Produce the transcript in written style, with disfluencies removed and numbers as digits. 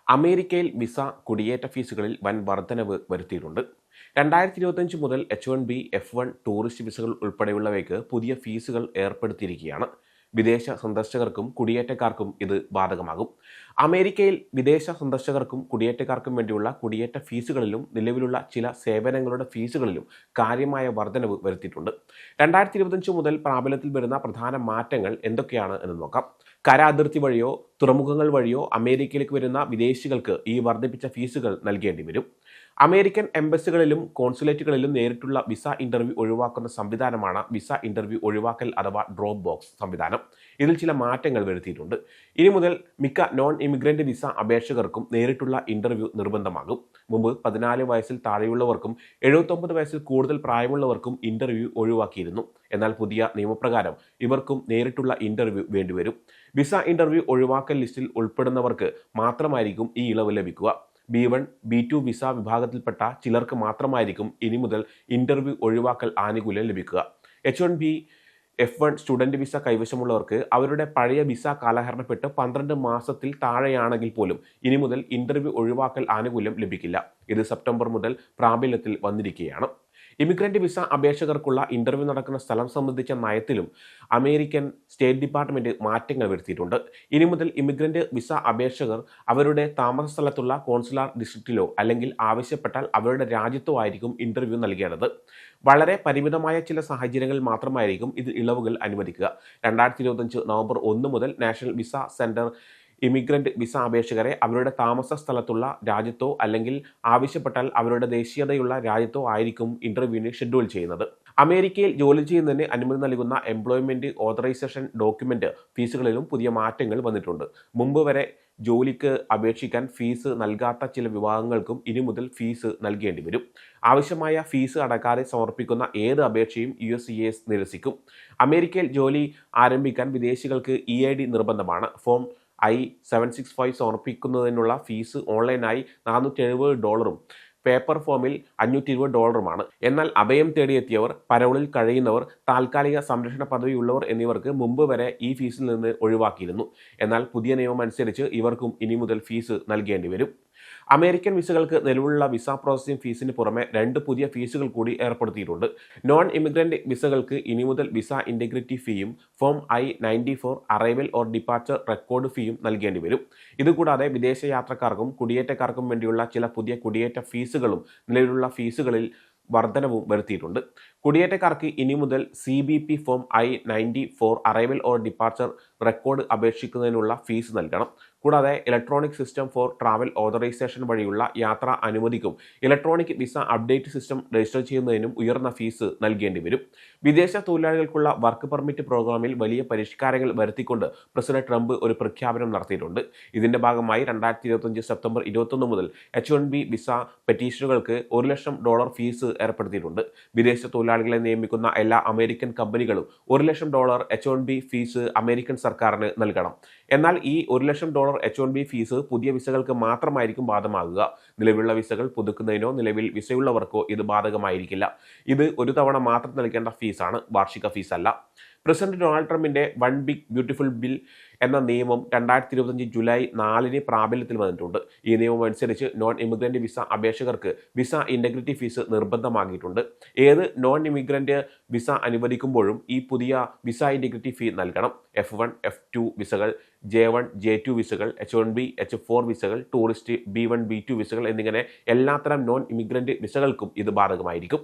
അമേരിക്കയിൽ വിസ കുടിയേറ്റ ഫീസുകളിൽ വൻ വർധനവ് വരുത്തിയിട്ടുണ്ട്. 2025 മുതൽ H1B, F1 ടൂറിസ്റ്റ് വിസകൾ ഉൾപ്പെടെയുള്ളവയ്ക്ക് പുതിയ ഫീസുകൾ ഏർപ്പെടുത്തിയിരിക്കുകയാണ്. വിദേശ സന്ദർശകർക്കും കുടിയേറ്റക്കാർക്കും ഇത് ബാധകമാകും. അമേരിക്കയിൽ വിദേശ സന്ദർശകർക്കും കുടിയേറ്റക്കാർക്കും വേണ്ടിയുള്ള കുടിയേറ്റ ഫീസുകളിലും നിലവിലുള്ള ചില സേവനങ്ങളുടെ ഫീസുകളിലും കാര്യമായ വർധനവ് വരുത്തിയിട്ടുണ്ട്. 2025 മുതൽ പ്രാബല്യത്തിൽ വരുന്ന പ്രധാന മാറ്റങ്ങൾ എന്തൊക്കെയാണ് എന്ന് നോക്കാം. കര അതിർത്തി വഴിയോ തുറമുഖങ്ങൾ വഴിയോ അമേരിക്കയിലേക്ക് വരുന്ന വിദേശികൾക്ക് ഈ വർദ്ധിപ്പിച്ച ഫീസുകൾ നൽകേണ്ടി വരും. അമേരിക്കൻ എംബസികളിലും കോൺസുലേറ്റുകളിലും നേരിട്ടുള്ള വിസ ഇന്റർവ്യൂ ഒഴിവാക്കുന്ന സംവിധാനമാണ് വിസ ഇന്റർവ്യൂ ഒഴിവാക്കൽ അഥവാ ഡ്രോപ്പ് ബോക്സ് സംവിധാനം. ഇതിൽ ചില മാറ്റങ്ങൾ വരുത്തിയിട്ടുണ്ട്. ഇനി മുതൽ മിക്ക നോൺ ഇമിഗ്രന്റ് വിസ അപേക്ഷകർക്കും നേരിട്ടുള്ള ഇന്റർവ്യൂ നിർബന്ധമാകും. മുമ്പ് 14 വയസ്സിൽ താഴെയുള്ളവർക്കും 79 വയസ്സിൽ കൂടുതൽ പ്രായമുള്ളവർക്കും ഇന്റർവ്യൂ ഒഴിവാക്കിയിരുന്നു. എന്നാൽ പുതിയ നിയമപ്രകാരം ഇവർക്കും നേരിട്ടുള്ള ഇന്റർവ്യൂ വേണ്ടിവരും. വിസ ഇന്റർവ്യൂ ഒഴിവാക്കൽ ലിസ്റ്റിൽ ഉൾപ്പെടുന്നവർക്ക് മാത്രമായിരിക്കും ഈ ഇളവ് ലഭിക്കുക. B1, B2 വിസ വിഭാഗത്തിൽപ്പെട്ട ചിലർക്ക് മാത്രമായിരിക്കും ഇനി മുതൽ ഇന്റർവ്യൂ ഒഴിവാക്കൽ ആനുകൂല്യം ലഭിക്കുക. H1B, F1 സ്റ്റുഡന്റ് വിസ കൈവശമുള്ളവർക്ക് അവരുടെ പഴയ വിസ കാലഹരണപ്പെട്ട് 12 മാസത്തിൽ താഴെയാണെങ്കിൽ പോലും ഇനി മുതൽ ഇന്റർവ്യൂ ഒഴിവാക്കൽ ആനുകൂല്യം ലഭിക്കില്ല. ഇത് സെപ്റ്റംബർ മുതൽ പ്രാബല്യത്തിൽ വന്നിരിക്കുകയാണ്. ഇമിഗ്രന്റ് വിസ അപേക്ഷകർക്കുള്ള ഇന്റർവ്യൂ നടക്കുന്ന സ്ഥലം സംബന്ധിച്ച നയത്തിലും അമേരിക്കൻ സ്റ്റേറ്റ് ഡിപ്പാർട്ട്മെന്റ് മാറ്റങ്ങൾ വരുത്തിയിട്ടുണ്ട്. ഇനി മുതൽ ഇമിഗ്രന്റ് വിസ അപേക്ഷകർ അവരുടെ താമസ സ്ഥലത്തുള്ള കോൺസുലാർ ഡിസ്ട്രിക്റ്റിലോ അല്ലെങ്കിൽ ആവശ്യപ്പെട്ടാൽ അവരുടെ രാജ്യത്തോ ആയിരിക്കും ഇന്റർവ്യൂ നൽകേണ്ടത്. വളരെ പരിമിതമായ ചില സാഹചര്യങ്ങളിൽ മാത്രമായിരിക്കും ഇതിൽ ഇളവുകൾ അനുവദിക്കുക. 2025 നവംബർ 1 മുതൽ national visa centre immigrant visa അപേക്ഷകരെ അവരുടെ താമസ സ്ഥലത്തുള്ള രാജ്യത്തോ അല്ലെങ്കിൽ ആവശ്യപ്പെട്ടാൽ അവരുടെ ദേശീയതയുള്ള രാജ്യത്തോ ആയിരിക്കും ഇന്റർവ്യൂവിന് ഷെഡ്യൂൾ ചെയ്യുന്നത്. അമേരിക്കയിൽ ജോലി ചെയ്യുന്നതിന് അനുമതി നൽകുന്ന എംപ്ലോയ്മെന്റ് ഓതറൈസേഷൻ ഡോക്യുമെന്റ് ഫീസുകളിലും പുതിയ മാറ്റങ്ങൾ വന്നിട്ടുണ്ട്. മുമ്പ് വരെ ജോലിക്ക് അപേക്ഷിക്കാൻ ഫീസ് നൽകാത്ത ചില വിഭാഗങ്ങൾക്കും ഇനി മുതൽ ഫീസ് നൽകേണ്ടി വരും. ആവശ്യമായ ഫീസ് അടക്കാതെ സമർപ്പിക്കുന്ന ഏത് അപേക്ഷയും USCIS നിരസിക്കും. അമേരിക്കയിൽ ജോലി ആരംഭിക്കാൻ വിദേശികൾക്ക് EID നിർബന്ധമാണ്. ഫോം I-765 സമർപ്പിക്കുന്നതിനുള്ള ഫീസ് ഓൺലൈനായി $470 പേപ്പർ ഫോമിൽ $520. എന്നാൽ അഭയം തേടിയെത്തിയവർ, പരോളിൽ കഴിയുന്നവർ, താൽക്കാലിക സംരക്ഷണ പദവിയുള്ളവർ എന്നിവർക്ക് മുമ്പ് വരെ ഈ ഫീസിൽ നിന്ന് ഒഴിവാക്കിയിരുന്നു. എന്നാൽ പുതിയ നിയമം അനുസരിച്ച് ഇവർക്കും ഇനി മുതൽ ഫീസ് നൽകേണ്ടി വരും. അമേരിക്കൻ വിസകൾക്ക് നിലവിലുള്ള വിസ പ്രോസസ്സിംഗ് ഫീസിന് പുറമെ 2 പുതിയ ഫീസുകൾ കൂടി ഏർപ്പെടുത്തിയിട്ടുണ്ട്. നോൺ ഇമിഗ്രന്റ് വിസകൾക്ക് ഇനി മുതൽ വിസ ഇന്റഗ്രിറ്റി ഫീയും form I-94 arrival or departure record ഫീയും നൽകേണ്ടി വരും. ഇതുകൂടാതെ വിദേശ യാത്രക്കാർക്കും കുടിയേറ്റക്കാർക്കും വേണ്ടിയുള്ള ചില പുതിയ കുടിയേറ്റ ഫീസുകളും നിലവിലുള്ള ഫീസുകളിൽ വർധനവും വരുത്തിയിട്ടുണ്ട്. കുടിയേറ്റക്കാർക്ക് ഇനി മുതൽ CBP form I-94 arrival or departure record അപേക്ഷിക്കുന്നതിനുള്ള ഫീസ് നൽകണം. കൂടാതെ electronic system for travel authorisation വഴിയുള്ള യാത്രാ അനുമതിക്കും electronic visa update system register ചെയ്യുന്നതിനും ഉയർന്ന ഫീസ് നൽകേണ്ടി വരും. വിദേശ തൊഴിലാളികൾക്കുള്ള വർക്ക് പെർമിറ്റ് പ്രോഗ്രാമിൽ വലിയ പരിഷ്കാരങ്ങൾ വരുത്തിക്കൊണ്ട് പ്രസിഡന്റ് ട്രംപ് ഒരു പ്രഖ്യാപനം നടത്തിയിട്ടുണ്ട്. ഇതിന്റെ ഭാഗമായി 2025 സെപ്റ്റംബർ 21 മുതൽ H1B വിസ പെറ്റീഷനുകൾക്ക് $1,00,000 ഫീസ് ഏർപ്പെടുത്തിയിട്ടുണ്ട്. വിദേശ തൊഴിലാളികളെ നിയമിക്കുന്ന എല്ലാ അമേരിക്കൻ കമ്പനികളും $1,00,000 H1B ഫീസ് അമേരിക്കൻ സർക്കാരിന് നൽകണം. എന്നാൽ ഈ $1,00,000 H1B ഫീസ് പുതിയ വിസകൾക്ക് മാത്രമായിരിക്കും ബാധകമാകുക. നിലവിലുള്ള വിസകൾ പുതുക്കുന്നതിനോ നിലവിൽ വിസയുള്ളവർക്കോ ഇത് ബാധകമായിരിക്കില്ല. ഇത് ഒരു തവണ മാത്രം നൽകേണ്ട ഫീസാണ്, വാർഷിക ഫീസല്ല. പ്രസിഡന്റ് ഡൊണാൾഡ് ട്രംപിന്റെ വൺ ബിഗ് ബ്യൂട്ടിഫുൾ ബിൽ എന്ന നിയമം 2025 ജൂലൈ 4 പ്രാബല്യത്തിൽ വന്നിട്ടുണ്ട്. ഈ നിയമം അനുസരിച്ച് നോൺ ഇമിഗ്രന്റ് വിസ അപേക്ഷകർക്ക് വിസ ഇന്റഗ്രിറ്റി ഫീസ് നിർബന്ധമാക്കിയിട്ടുണ്ട്. ഏത് നോൺ ഇമിഗ്രന്റ് വിസ അനുവദിക്കുമ്പോഴും ഈ പുതിയ വിസ ഇന്റഗ്രിറ്റി ഫീ നൽകണം. F1, F2 വിസകൾ, J1, J2 വിസകൾ, H1B, H4 വിസകൾ, tourist B1, B2 വിസകൾ എന്നിങ്ങനെ എല്ലാത്തരം നോൺ ഇമിഗ്രന്റ് വിസകൾക്കും ഇത് ബാധകമായിരിക്കും.